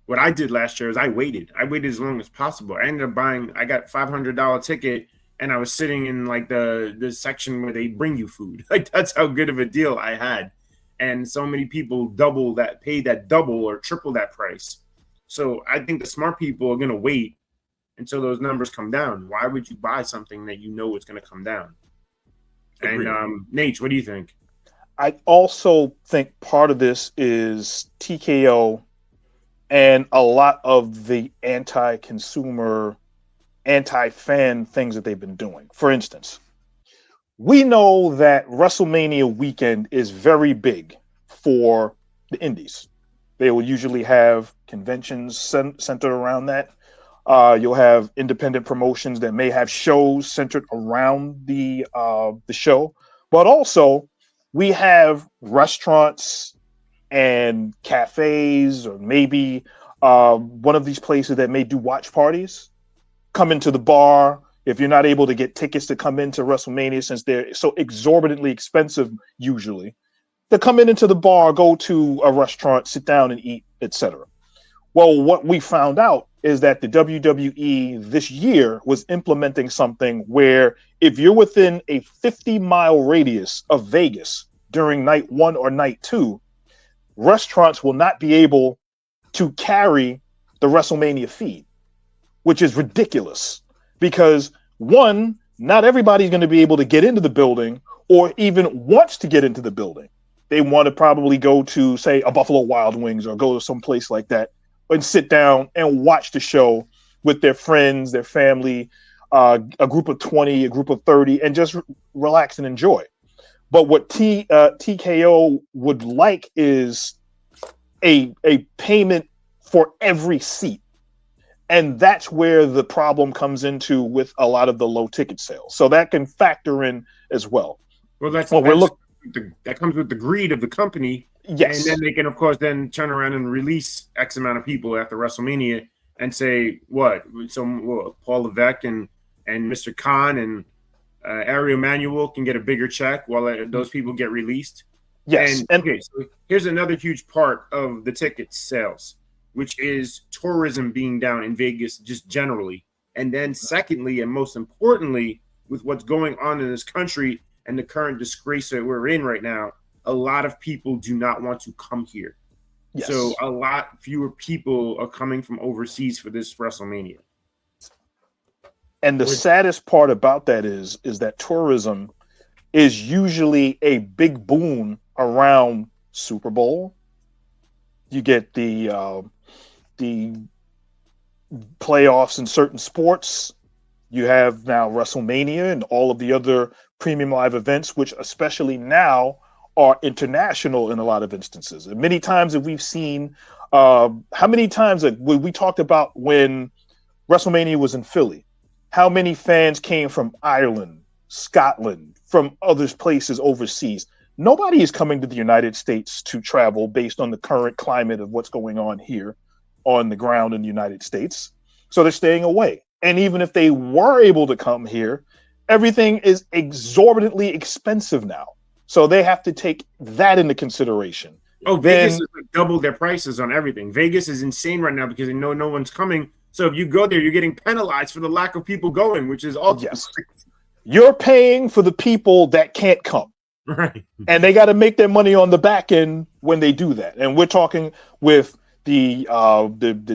what I did last year is I waited as long as possible. I ended up buying. I got $500 ticket, and I was sitting in like the section where they bring you food. Like that's how good of a deal I had, and so many people paid that double or triple that price. So I think the smart people are gonna wait until those numbers come down. Why would you buy something that you know it's going to come down? Agreed. And Nate, what do you think? I also think part of this is TKO and a lot of the anti-consumer, anti-fan things that they've been doing. For instance, we know that WrestleMania weekend is very big for the indies. They will usually have conventions centered around that. You'll have independent promotions that may have shows centered around the show, but also we have restaurants and cafes, or maybe one of these places that may do watch parties. Come into the bar if you're not able to get tickets to come into WrestleMania, since they're so exorbitantly expensive usually. To come into the bar, go to a restaurant, sit down and eat, etc. Well, what we found out is that the WWE this year was implementing something where if you're within a 50-mile radius of Vegas during night one or night two, restaurants will not be able to carry the WrestleMania feed, which is ridiculous because, one, not everybody's going to be able to get into the building or even wants to get into the building. They want to probably go to, say, a Buffalo Wild Wings or go to some place like that and sit down and watch the show with their friends, their family, a group of 20, a group of 30, and just relax and enjoy. But what TKO would like is a payment for every seat. And that's where the problem comes into with a lot of the low ticket sales. So that can factor in as well. Well, that comes with the greed of the company. Yes. And then they can, of course, then turn around and release X amount of people after WrestleMania and say, what? So Paul Levesque and Mr. Khan and Ariel Manuel can get a bigger check while those people get released. Yes. And okay, so here's another huge part of the ticket sales, which is tourism being down in Vegas just generally. And then secondly, and most importantly, with what's going on in this country and the current disgrace that we're in right now, a lot of people do not want to come here. Yes. So a lot fewer people are coming from overseas for this WrestleMania. And the saddest part about that is that tourism is usually a big boon around Super Bowl. You get the playoffs in certain sports. You have now WrestleMania and all of the other premium live events, which especially now are international in a lot of instances. And many times that we've seen, how many times that we talked about when WrestleMania was in Philly, how many fans came from Ireland, Scotland, from other places overseas. Nobody is coming to the United States to travel based on the current climate of what's going on here on the ground in the United States. So they're staying away. And even if they were able to come here, everything is exorbitantly expensive now. So they have to take that into consideration. Oh, Vegas has doubled their prices on everything. Vegas is insane right now because they know no one's coming. So if you go there, you're getting penalized for the lack of people going, which is also You're paying for the people that can't come. Right. And they got to make their money on the back end when they do that. And we're talking with the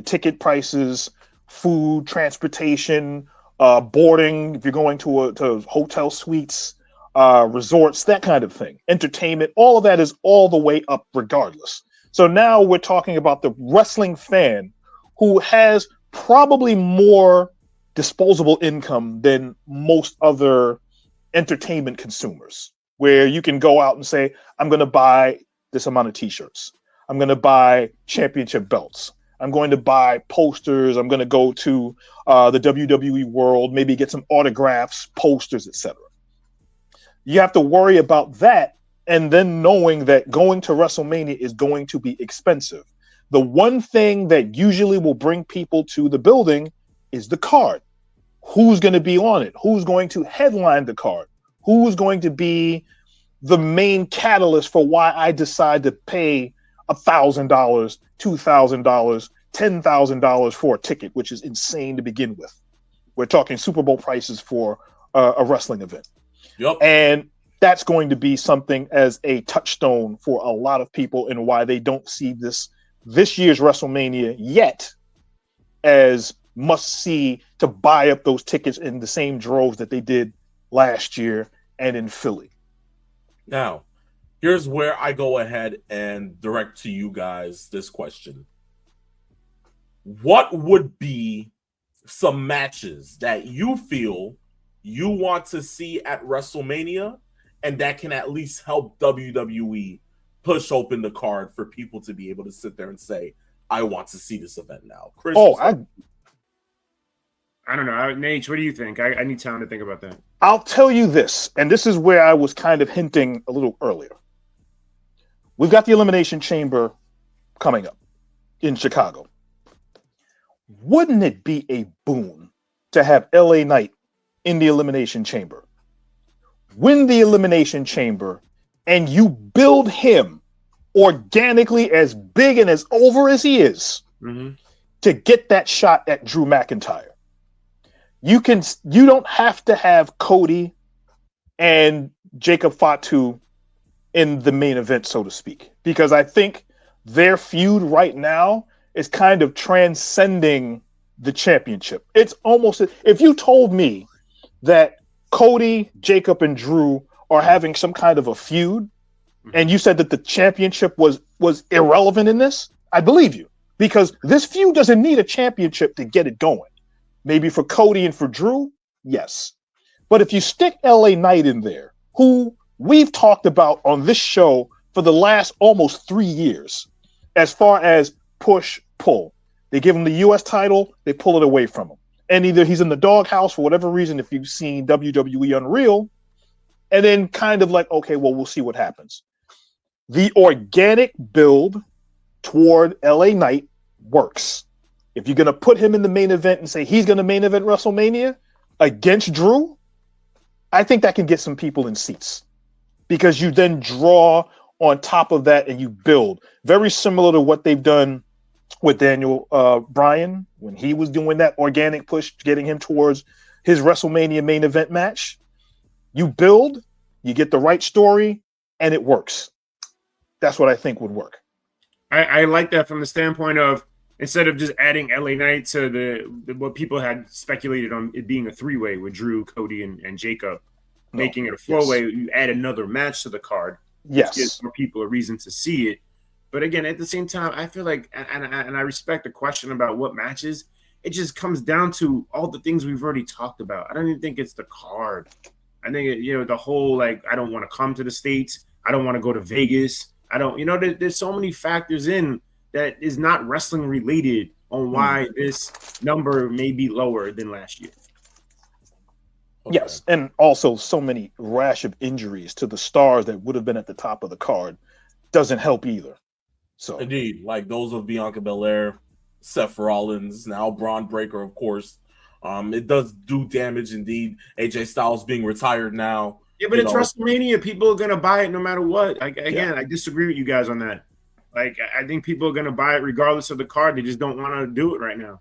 ticket prices, food, transportation, boarding, if you're going to hotel suites, resorts, that kind of thing, entertainment, all of that is all the way up regardless. So now we're talking about the wrestling fan who has probably more disposable income than most other entertainment consumers, where you can go out and say, I'm going to buy this amount of t-shirts. I'm going to buy championship belts. I'm going to buy posters. I'm going to go to the WWE World, maybe get some autographs, posters, etc. You have to worry about that, and then knowing that going to WrestleMania is going to be expensive. The one thing that usually will bring people to the building is the card. Who's going to be on it? Who's going to headline the card? Who's going to be the main catalyst for why I decide to pay $1,000, $2,000, $10,000 for a ticket, which is insane to begin with. We're talking Super Bowl prices for a wrestling event. Yep. And that's going to be something as a touchstone for a lot of people and why they don't see this year's WrestleMania yet as must see to buy up those tickets in the same droves that they did last year and in Philly. Now, here's where I go ahead and direct to you guys this question. What would be some matches that you feel you want to see at WrestleMania, and that can at least help WWE push open the card for people to be able to sit there and say, I want to see this event now. Chris, I don't know. Nate, what do you think? I need time to think about that. I'll tell you this, and this is where I was kind of hinting a little earlier. We've got the Elimination Chamber coming up in Chicago. Wouldn't it be a boon to have LA Knight in the Elimination Chamber? Win the Elimination Chamber, and you build him organically as big and as over as he is to get that shot at Drew McIntyre. You don't have to have Cody and Jacob Fatu in the main event, so to speak, because I think their feud right now is kind of transcending the championship. It's almost, if you told me that Cody, Jacob, and Drew are having some kind of a feud, and you said that the championship was irrelevant in this, I believe you, because this feud doesn't need a championship to get it going. Maybe for Cody and for Drew, yes. But if you stick LA Knight in there, who we've talked about on this show for the last almost 3 years, as far as push-pull. They give him the U.S. title, they pull it away from him. And either he's in the doghouse for whatever reason, if you've seen WWE Unreal, and then kind of like, okay, well, we'll see what happens. The organic build toward LA Knight works. If you're going to put him in the main event and say he's going to main event WrestleMania against Drew, I think that can get some people in seats, because you then draw on top of that and you build. Very similar to what they've done with Daniel Bryan when he was doing that organic push, getting him towards his WrestleMania main event match. You build, you get the right story, and it works. That's what I think would work. I like that from the standpoint of, instead of just adding LA Knight to the what people had speculated on it being a three-way with Drew, Cody, and Jacob, making it a four-way, you add another match to the card. Yes. Gives more people a reason to see it. But again, at the same time, I feel like, and I respect the question about what matches, it just comes down to all the things we've already talked about. I don't even think it's the card. I think, the whole, like, I don't want to come to the States. I don't want to go to Vegas. I don't, there's so many factors in that is not wrestling related on why this number may be lower than last year. Okay. Yes, and also so many rash of injuries to the stars that would have been at the top of the card doesn't help either. So indeed, like those of Bianca Belair, Seth Rollins, now Braun Breaker, of course. It does do damage indeed. AJ Styles being retired now. Yeah, but it's WrestleMania. People are gonna buy it no matter what. I disagree with you guys on that. Like, I think people are gonna buy it regardless of the card. They just don't want to do it right now.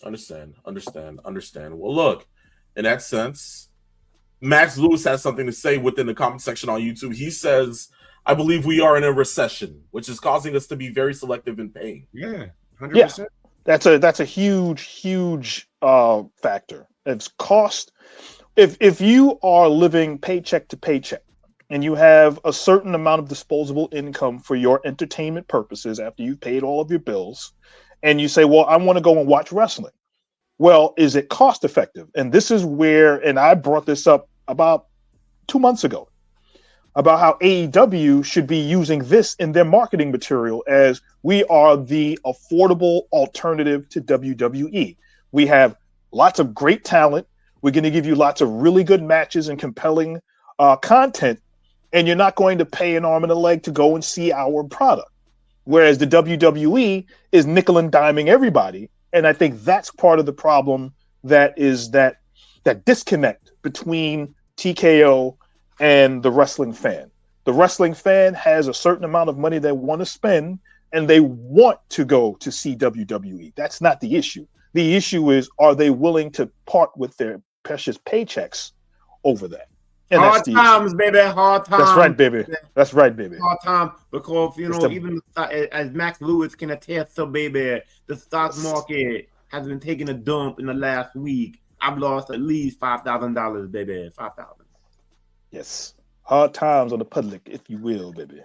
Understand. Well, look, in that sense, Max Lewis has something to say within the comment section on YouTube. He says, I believe we are in a recession, which is causing us to be very selective in paying. Yeah, 100%. Yeah, that's a huge factor. It's cost. If you are living paycheck to paycheck and you have a certain amount of disposable income for your entertainment purposes after you've paid all of your bills, and you say, well, I want to go and watch wrestling. Well, is it cost effective? And this is where, and I brought this up about 2 months ago, about how AEW should be using this in their marketing material, as we are the affordable alternative to WWE. We have lots of great talent. We're going to give you lots of really good matches and compelling content, and you're not going to pay an arm and a leg to go and see our product. Whereas the WWE is nickel and diming everybody. And I think that's part of the problem, that is that disconnect between TKO and the wrestling fan. The wrestling fan has a certain amount of money they want to spend, and they want to go to see WWE. That's not the issue. The issue is, are they willing to part with their precious paychecks over that? And hard times, baby. Hard times. That's right, baby. That's right, baby. Hard time, because even as Max Lewis can attest to, baby, the stock market has been taking a dump in the last week. I've lost at least $5,000, baby. 5,000. Yes, hard times on the public, if you will, baby.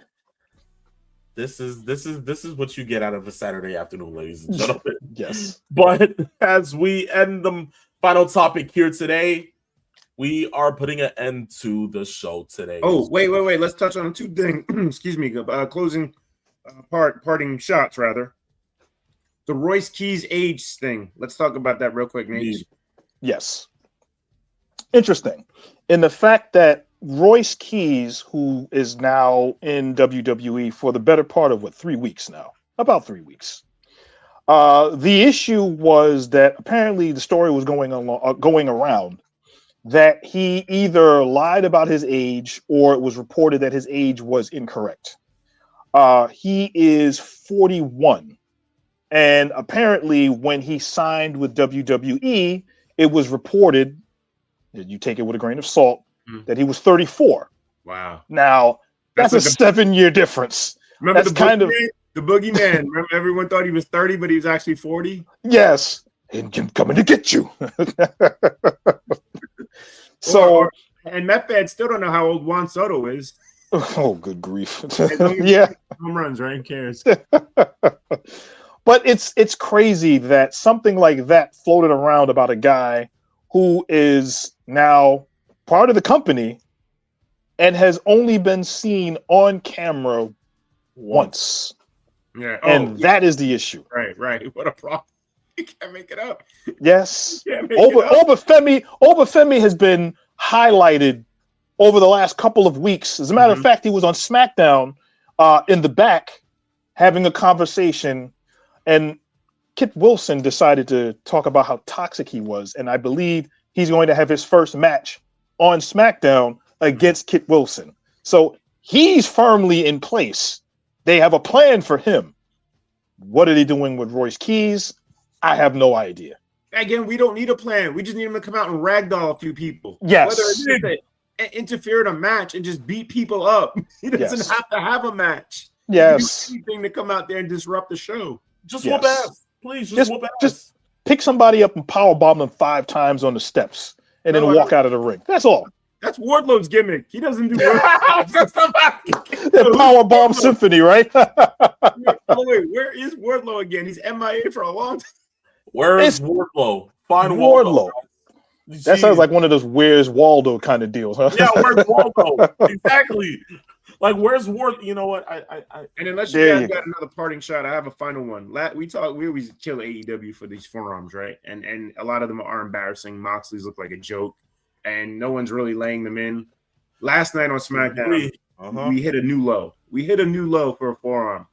This is what you get out of a Saturday afternoon, ladies and gentlemen. Yes. But as we end the Final topic here today. We are putting an end to the show today. Oh, wait. Let's touch on two things. Excuse me. Closing parting shots, rather. The Royce Keys age thing. Let's talk about that real quick, Nate. Yes. Interesting. In the fact that Royce Keys, who is now in WWE for the better part of 3 weeks now, about 3 weeks. The issue was that apparently the story was going around that he either lied about his age or it was reported that his age was incorrect. He is 41. And apparently when he signed with WWE, it was reported, you take it with a grain of salt, that he was 34. Wow. Now, that's a 7-year difference. Remember that's the boogeyman. Remember everyone thought he was 30, but he was actually 40? Yes. And I'm coming to get you. So, and Met fans still don't know how old Juan Soto is. Oh, good grief. Yeah. Home runs, right? Who cares? But it's crazy that something like that floated around about a guy who is now part of the company and has only been seen on camera once. Yeah. And that is the issue. Right. What a problem. You can't make it up. Yes. Obafemi has been highlighted over the last couple of weeks. As a matter of fact, he was on SmackDown in the back having a conversation, and Kit Wilson decided to talk about how toxic he was. And I believe he's going to have his first match on SmackDown against Kit Wilson. So he's firmly in place. They have a plan for him. What are they doing with Royce Keys? I have no idea. Again, we don't need a plan. We just need him to come out and ragdoll a few people. Yes. Whether it's interfere in a match and just beat people up. He doesn't have to have a match. Yes. He can do anything to come out there and disrupt the show. Just whoop ass. Please, just whoop ass. Just pick somebody up and powerbomb them 5 times on the steps and then walk out of the ring. That's all. That's Wardlow's gimmick. He doesn't do that powerbomb symphony, right? Wait, where is Wardlow again? He's MIA for a long time. Where's Wardlow? Find Wardlow. That sounds like one of those "Where's Waldo" kind of deals, huh? Yeah, where's Waldo? Exactly. Like, where's Ward? You know what? And unless you guys got another parting shot, I have a final one. We always kill AEW for these forearms, right? And a lot of them are embarrassing. Moxley's look like a joke, and no one's really laying them in. Last night on SmackDown, we hit a new low. We hit a new low for a forearm.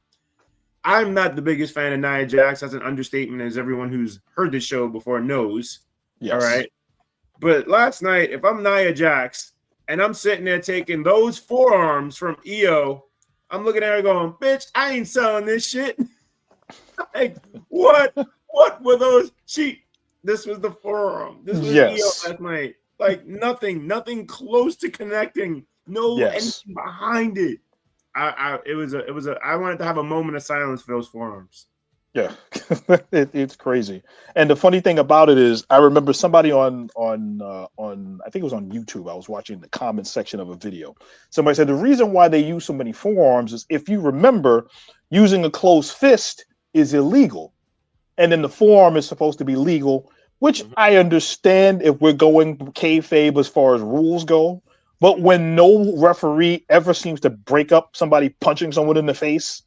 I'm not the biggest fan of Nia Jax. That's an understatement, as everyone who's heard this show before knows. Yes. All right. But last night, if I'm Nia Jax and I'm sitting there taking those forearms from EO, I'm looking at her going, bitch, I ain't selling this shit. Like, what? What were those? This was the forearm. This was EO last night. Like, nothing close to connecting. Anything behind it. I wanted to have a moment of silence for those forearms. Yeah, it's crazy. And the funny thing about it is, I remember somebody on I think it was on YouTube. I was watching the comment section of a video. Somebody said the reason why they use so many forearms is, if you remember, using a closed fist is illegal, and then the forearm is supposed to be legal, which I understand if we're going kayfabe as far as rules go. But when no referee ever seems to break up somebody punching someone in the face,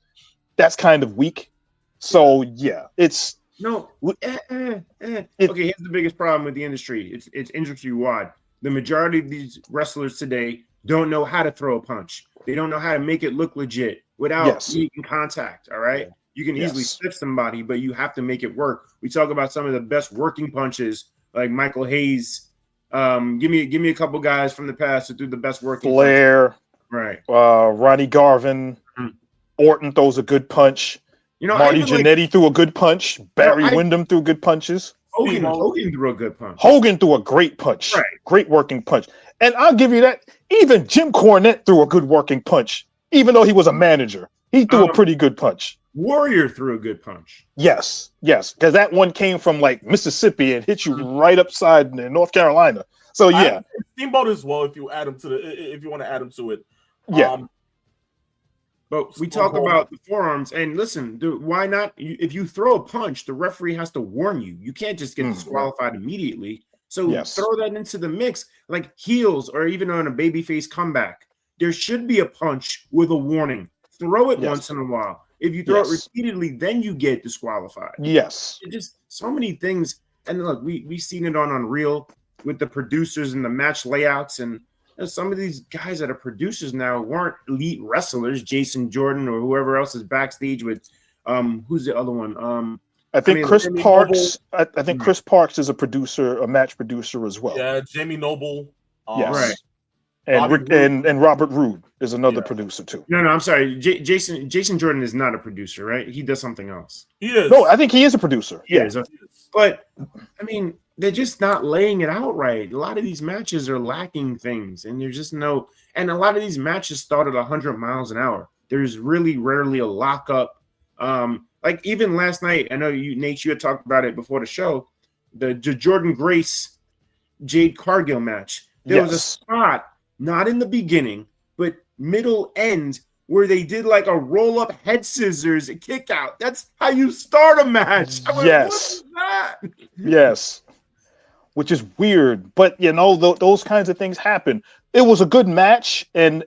that's kind of weak. So yeah, it's no. Okay, here's the biggest problem with the industry. It's industry wide. The majority of these wrestlers today don't know how to throw a punch. They don't know how to make it look legit without making contact. All right, you can easily stiff somebody, but you have to make it work. We talk about some of the best working punches, like Michael Hayes. Give me a couple guys from the past who do the best working. Flair, right? Ronnie Garvin, Orton throws a good punch. You know, Marty Jannetty threw a good punch. Barry Windham threw good punches. Hogan threw a good punch. Hogan threw a great punch. Right. Great working punch. And I'll give you that. Even Jim Cornette threw a good working punch. Even though he was a manager, he threw a pretty good punch. Warrior threw a good punch. Yes. Because that one came from like Mississippi and hit you right upside in North Carolina. So yeah. Steamboat as well, if you want to add him to it. Yeah. But we talk about the forearms, and listen, why not? If you throw a punch, the referee has to warn you. You can't just get disqualified immediately. So Yes. throw that into the mix, like heels or even on a babyface comeback. There should be a punch with a warning. Throw it Yes. once in a while. If you throw it Yes. repeatedly, then you get disqualified. Yes. It just so many things. And look, we've seen it on Unreal with the producers and the match layouts. And some of these guys that are producers now weren't elite wrestlers, Jason Jordan or whoever else is backstage with who's the other one? I think Chris Jamie Parks. I think Chris Parks is a producer, a match producer as well. Yeah, Jamie Noble. Yes. Right. And Bobby and Robert Roode is another producer too. No, I'm sorry. Jason Jordan is not a producer, right? He does something else. He is. No, I think he is a producer. He is. But I mean, they're just not laying it out right. A lot of these matches are lacking things, and there's just no. And a lot of these matches start at 100 miles an hour. There's really rarely a lockup. Like even last night, I know Nate, you had talked about it before the show. The Jordan Grace Jade Cargill match. There was a spot, not in the beginning, but middle end, where they did like a roll up head scissors, a kick out. That's how you start a match. Yes. What is that? Yes. Which is weird, but those kinds of things happen. It was a good match, and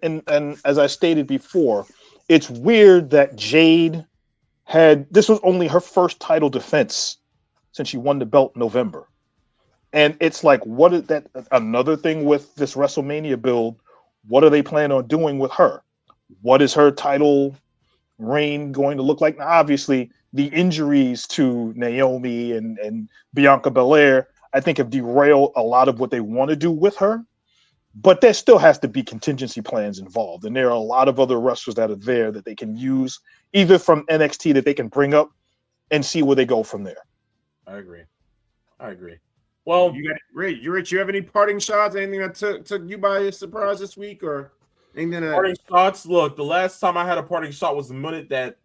as I stated before, it's weird that Jade this was only her first title defense since she won the belt in November. And it's like, what is that? Another thing with this WrestleMania build, what are they planning on doing with her? What is her title reign going to look like? Now, obviously, the injuries to Naomi and Bianca Belair, I think, have derailed a lot of what they want to do with her. But there still has to be contingency plans involved. And there are a lot of other wrestlers that are there that they can use, either from NXT that they can bring up and see where they go from there. I agree. Well, You got it, Rich. You have any parting shots? Anything that took you by surprise this week, or anything that parting shots. Look, the last time I had a parting shot was the minute that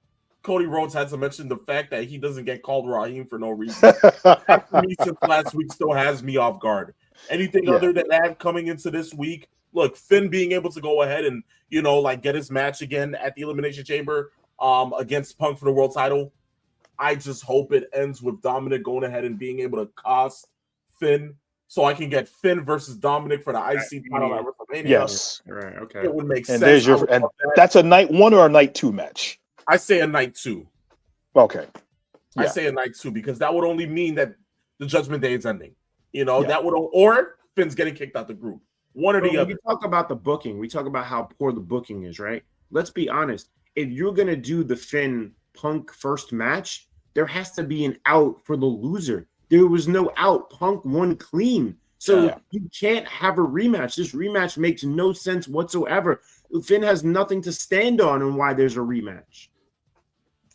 Cody Rhodes had to mention the fact that he doesn't get called Raheem for no reason. That, for me, since last week, still has me off guard. Anything other than that coming into this week, look, Finn being able to go ahead and get his match again at the Elimination Chamber against Punk for the world title. I just hope it ends with Dominic going ahead and being able to cost Finn, so I can get Finn versus Dominic for the IC title at WrestleMania. Yes, right? Okay, it would make and sense. That's a night 1 or a night 2 match. I say a night 2. Okay, I say a night 2 because that would only mean that the Judgment Day is ending. That would, or Finn's getting kicked out the group. One or the other. We talk about the booking. We talk about how poor the booking is, right? Let's be honest. If you're gonna do the Finn Punk first match, there has to be an out for the loser. There was no out. Punk won clean. So you can't have a rematch. This rematch makes no sense whatsoever. Finn has nothing to stand on why there's a rematch.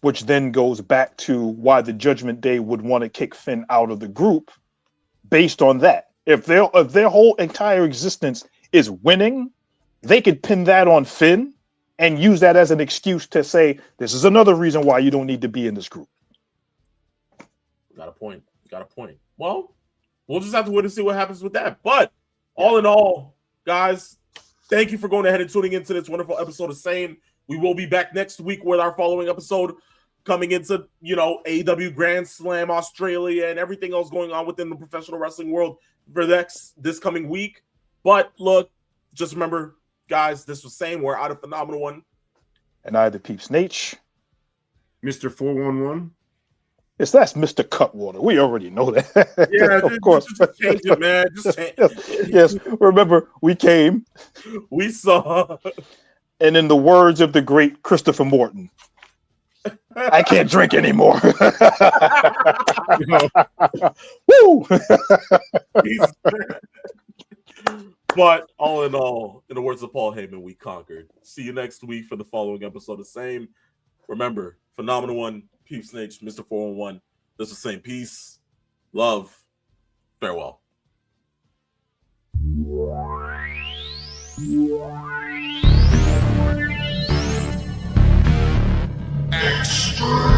Which then goes back to why the Judgment Day would want to kick Finn out of the group based on that. If their whole entire existence is winning, they could pin that on Finn and use that as an excuse to say, this is another reason why you don't need to be in this group. Got a point. Well, we'll just have to wait and see what happens with that. But all in all, guys, thank you for going ahead and tuning into this wonderful episode of Same. We will be back next week with our following episode coming into, AEW Grand Slam Australia and everything else going on within the professional wrestling world for this coming week. But look, just remember, guys, this was Same. We're out of Phenomenal One. And I, the Peeps Nate. Mr. 411. That's Mr. Cutwater. We already know that. Yeah, of course. Just change it, man. Just change it. Yes. Remember, we came. We saw. And in the words of the great Christopher Morton, I can't drink anymore. Woo! But all in all, in the words of Paul Heyman, we conquered. See you next week for the following episode of Same. Remember, Phenomenal One, Peeps Nate, Mr. 411. This is Same. Peace, love, farewell. Extreme.